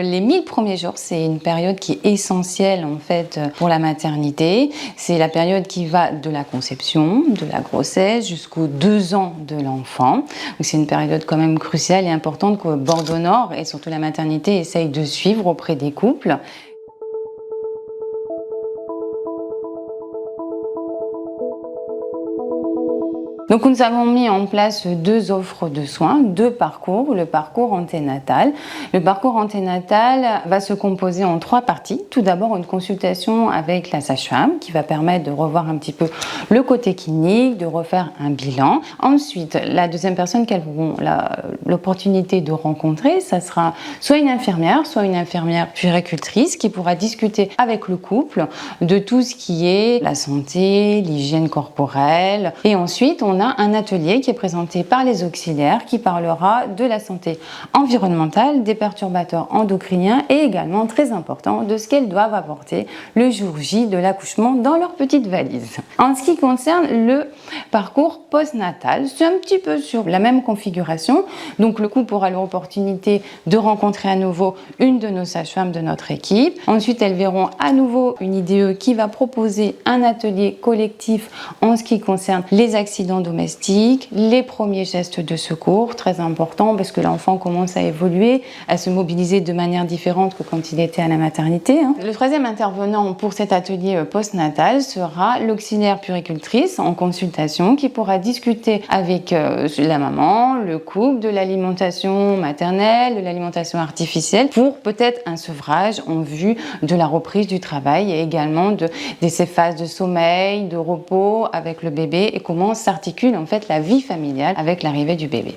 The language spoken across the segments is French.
Les 1000 premiers jours, c'est une période qui est essentielle en fait pour la maternité. C'est la période qui va de la conception, de la grossesse jusqu'aux 2 ans de l'enfant. Donc c'est une période quand même cruciale et importante que Bordeaux Nord et surtout la maternité essaye de suivre auprès des couples. Donc nous avons mis en place 2 offres de soins, 2 parcours, le parcours anténatal. Le parcours anténatal va se composer en 3 parties. Tout d'abord une consultation avec la sage-femme qui va permettre de revoir un petit peu le côté clinique, de refaire un bilan. Ensuite, la deuxième personne qu'elles auront l'opportunité de rencontrer, ça sera soit une infirmière puéricultrice qui pourra discuter avec le couple de tout ce qui est la santé, l'hygiène corporelle. Et ensuite, on a un atelier qui est présenté par les auxiliaires qui parlera de la santé environnementale, des perturbateurs endocriniens et également, très important, de ce qu'elles doivent apporter le jour J de l'accouchement dans leur petite valise. En ce qui concerne le parcours postnatal, c'est un petit peu sur la même configuration. Donc le couple aura l'opportunité de rencontrer à nouveau une de nos sages-femmes de notre équipe. Ensuite, elles verront à nouveau une IDE qui va proposer un atelier collectif en ce qui concerne les accidents domestiques, les premiers gestes de secours, très important parce que l'enfant commence à évoluer, à se mobiliser de manière différente que quand il était à la maternité. Le troisième intervenant pour cet atelier postnatal sera l'auxiliaire puéricultrice en consultation qui pourra discuter avec la maman, le couple, de l'alimentation maternelle, de l'alimentation artificielle pour peut-être un sevrage en vue de la reprise du travail et également de ces phases de sommeil, de repos avec le bébé et comment s'articule en fait la vie familiale avec l'arrivée du bébé.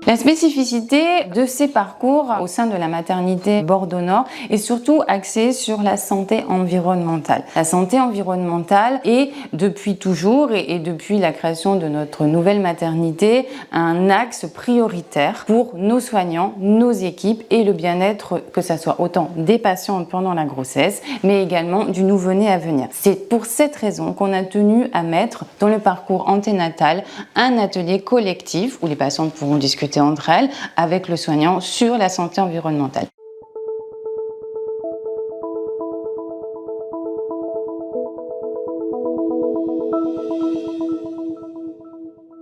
La spécificité de ces parcours au sein de la maternité Bordeaux Nord est surtout axée sur la santé environnementale. La santé environnementale est depuis toujours et depuis la création de notre nouvelle maternité un axe prioritaire pour nos soignants, nos équipes et le bien-être que ce soit autant des patients pendant la grossesse mais également du nouveau-né à venir. C'est pour cette raison qu'on a tenu à mettre dans le parcours anténatal un atelier collectif où les patientes pourront discuter entre elles avec le soignant sur la santé environnementale.